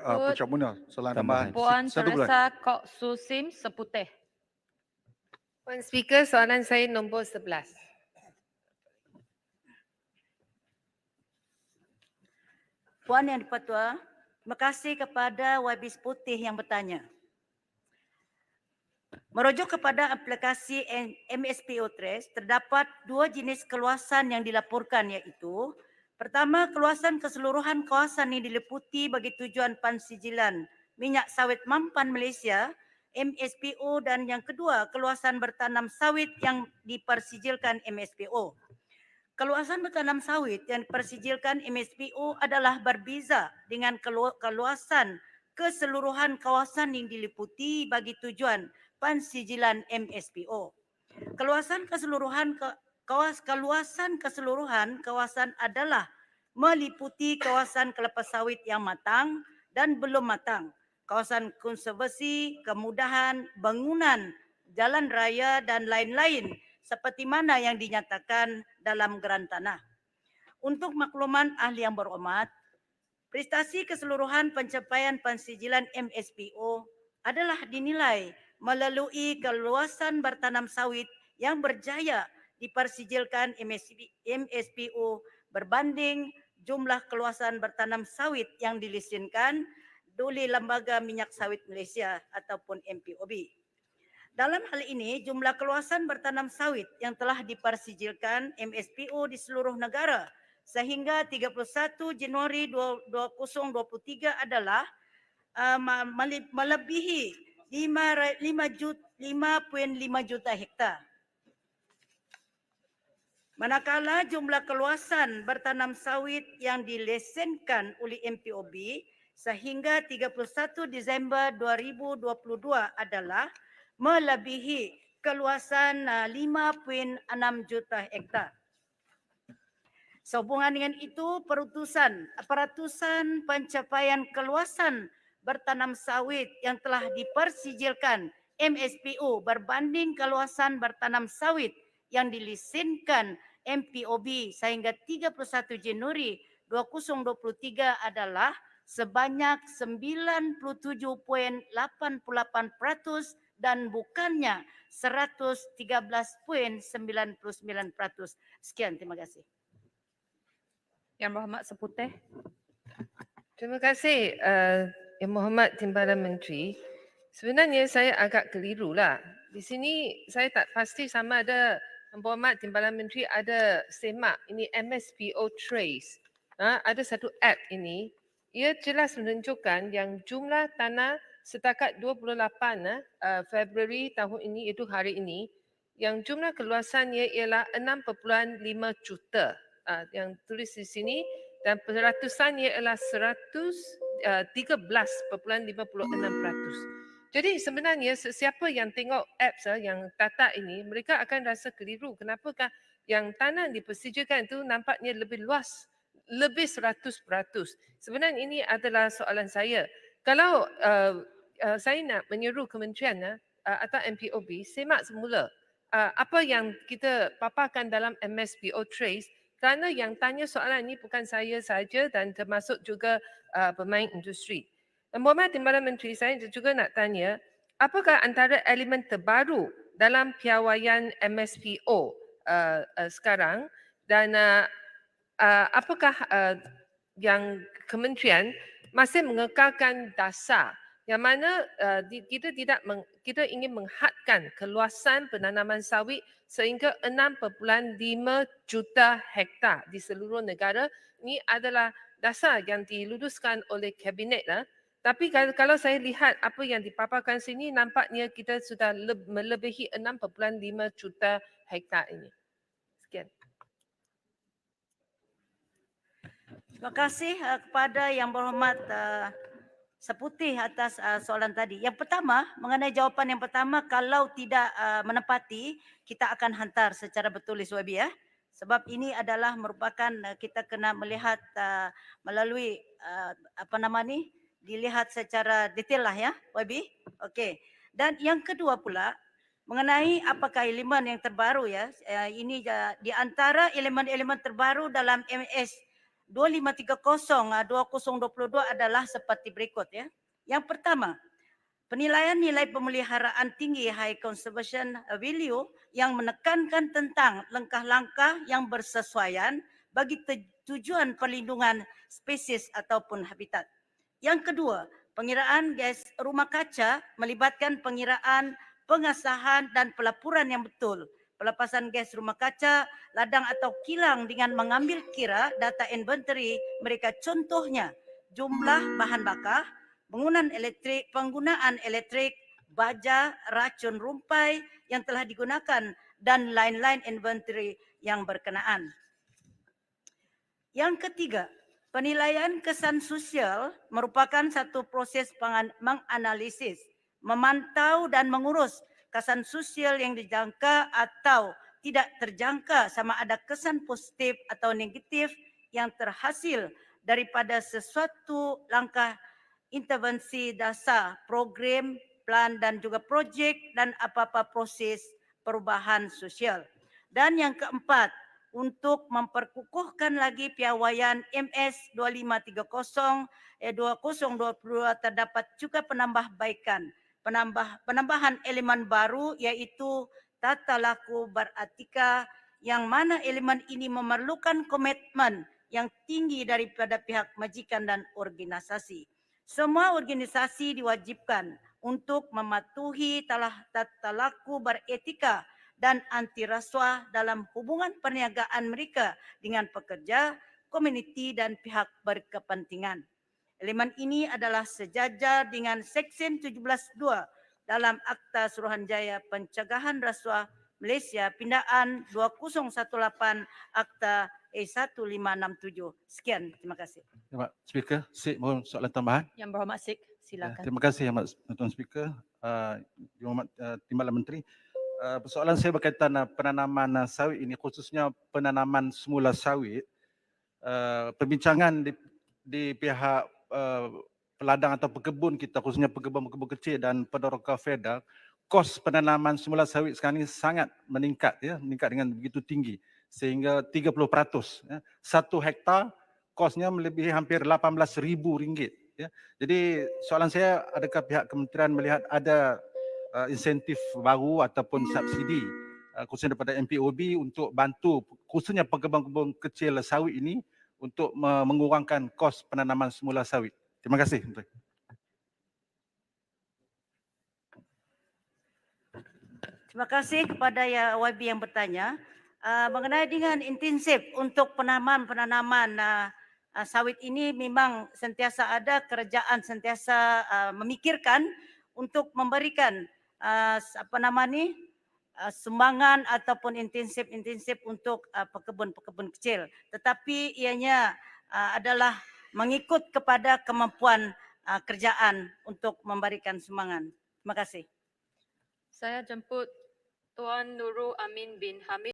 Pucuk Munir. Soalan tambahan. Puan Satu bulan. Teresa Kok Susim Seputih. Puan Speaker, soalan saya nombor 11. Puan Yang di-Pertua, terima kasih kepada YB Seputih yang bertanya. Merujuk kepada aplikasi MSPO Trace, terdapat dua jenis keluasan yang dilaporkan, iaitu pertama, keluasan keseluruhan kawasan yang diliputi bagi tujuan pensijilan minyak sawit Mampan Malaysia MSPO, dan yang kedua, keluasan bertanam sawit yang dipersijilkan MSPO. Keluasan bertanam sawit yang dipersijilkan MSPO adalah berbeza dengan keluasan keseluruhan kawasan yang diliputi bagi tujuan pensijilan MSPO. Keluasan keseluruhan kawasan adalah meliputi kawasan kelapa sawit yang matang dan belum matang, kawasan konservasi, kemudahan, bangunan, jalan raya dan lain-lain seperti mana yang dinyatakan dalam geran tanah. Untuk makluman ahli yang berhormat, prestasi keseluruhan pencapaian pensijilan MSPO adalah dinilai melalui keluasan bertanam sawit yang berjaya dipersijilkan MSPO berbanding jumlah keluasan bertanam sawit yang dilisensikan oleh Lembaga Minyak Sawit Malaysia ataupun MPOB. Dalam hal ini, jumlah keluasan bertanam sawit yang telah dipersijilkan MSPO di seluruh negara sehingga 31 Januari 2023 adalah melebihi 5.5 juta hektar. Manakala jumlah keluasan bertanam sawit yang dilesenkan oleh MPOB sehingga 31 Disember 2022 adalah melebihi keluasan 5.6 juta hektar. Sehubungan dengan itu, peratusan pencapaian keluasan bertanam sawit yang telah dipersijilkan MSPO berbanding keluasan bertanam sawit yang dilisenkan MPOB sehingga 31 Januari 2023 adalah sebanyak 97.88% dan bukannya 113.99%. Sekian, terima kasih. Yang Berhormat Seputih. Terima kasih Yang Berhormat Timbalan Menteri. Sebenarnya saya agak keliru lah. Di sini saya tak pasti sama ada Yang Berhormat Timbalan Menteri ada semak ini MSPO Trace. Ada satu app ini. Ia jelas menunjukkan yang jumlah tanah setakat 28 Februari tahun ini, iaitu hari ini, yang jumlah keluasannya ialah 6.5 juta. Yang tulis di sini, dan peratusannya ialah 113.56%. Jadi sebenarnya sesiapa yang tengok apps yang Tata ini, mereka akan rasa keliru. Kenapakah yang tanah dipersijilkan itu nampaknya lebih luas, lebih 100%. Sebenarnya ini adalah soalan saya. Kalau saya nak menyuruh kementerian atau MPOB semak semula apa yang kita paparkan dalam MSPO Trace, kerana yang tanya soalan ini bukan saya saja dan termasuk juga pemain industri. Yang Berhormat Timbalan Menteri, saya juga nak tanya, apakah antara elemen terbaru dalam piawaian MSPO sekarang, dan apakah yang kementerian masih mengekalkan dasar yang mana kita ingin menghadkan keluasan penanaman sawit sehingga 6.5 juta hektar di seluruh negara. Ini adalah dasar yang diluluskan oleh kabinet lah. Tapi kalau saya lihat apa yang dipaparkan sini, nampaknya kita sudah melebihi 6.5 juta hektar ini. Sekian. Terima kasih kepada Yang Berhormat Seputih atas soalan tadi. Yang pertama, mengenai jawapan yang pertama, kalau tidak menepati, kita akan hantar secara bertulis YB ya. Sebab ini adalah merupakan kita kena melihat melalui dilihat secara detail lah ya YB. Okey. Dan yang kedua pula, mengenai apakah elemen yang terbaru ya, ini di antara elemen-elemen terbaru dalam 2530 adalah seperti berikut ya. Yang pertama, penilaian nilai pemeliharaan tinggi high conservation value yang menekankan tentang langkah-langkah yang bersesuaian bagi tujuan perlindungan spesies ataupun habitat. Yang kedua, pengiraan gas rumah kaca melibatkan pengiraan, pengasahan dan pelaporan yang betul. Pelepasan gas rumah kaca, ladang atau kilang dengan mengambil kira data inventory mereka, contohnya jumlah bahan bakar, penggunaan elektrik, baja, racun rumpai yang telah digunakan dan lain-lain inventory yang berkenaan. Yang ketiga, penilaian kesan sosial merupakan satu proses menganalisis, memantau dan mengurus kesan sosial yang dijangka atau tidak terjangka, sama ada kesan positif atau negatif yang terhasil daripada sesuatu langkah intervensi dasar, program, plan dan juga projek dan apa-apa proses perubahan sosial. Dan yang keempat, untuk memperkukuhkan lagi piawaian MS 2530 2022 terdapat juga penambahan elemen baru iaitu tata laku beretika, yang mana elemen ini memerlukan komitmen yang tinggi daripada pihak majikan dan organisasi. Semua organisasi diwajibkan untuk mematuhi tata laku beretika dan anti rasuah dalam hubungan perniagaan mereka dengan pekerja, komuniti dan pihak berkepentingan. Elemen ini adalah sejajar dengan Seksyen 17.2 dalam Akta Suruhanjaya Pencegahan Rasuah Malaysia Pindaan 2018 Akta E1567. Sekian, terima kasih. Pak Speaker, Sik mohon soalan tambahan. Yang berhormat Sik, Ya, silakan. terima kasih Yang Tuan Speaker. Yang Hormat Timbalan Menteri. Persoalan saya berkaitan penanaman sawit ini, khususnya penanaman semula sawit. Perbincangan di pihak peladang atau pekebun kita, khususnya pekebun-pekebun kecil dan Peneroka Federal, kos penanaman semula sawit sekarang ini sangat meningkat ya, meningkat dengan begitu tinggi sehingga 30%. Ya. 1 hektar kosnya melebihi hampir RM18,000 ya. Jadi soalan saya, adakah pihak kementerian melihat ada insentif baru ataupun subsidi khususnya daripada MPOB untuk bantu khususnya pekebun-pekebun kecil sawit ini untuk mengurangkan kos penanaman semula sawit. Terima kasih. Terima kasih kepada YB yang bertanya. Mengenai dengan intensif untuk penanaman sawit ini, memang sentiasa ada kerajaan sentiasa memikirkan untuk memberikan sumbangan ataupun intensif untuk pekebun-pekebun kecil. Tetapi ianya adalah mengikut kepada kemampuan kerajaan untuk memberikan sumbangan. Terima kasih. Saya jemput Tuan Nurul Amin bin Hamid.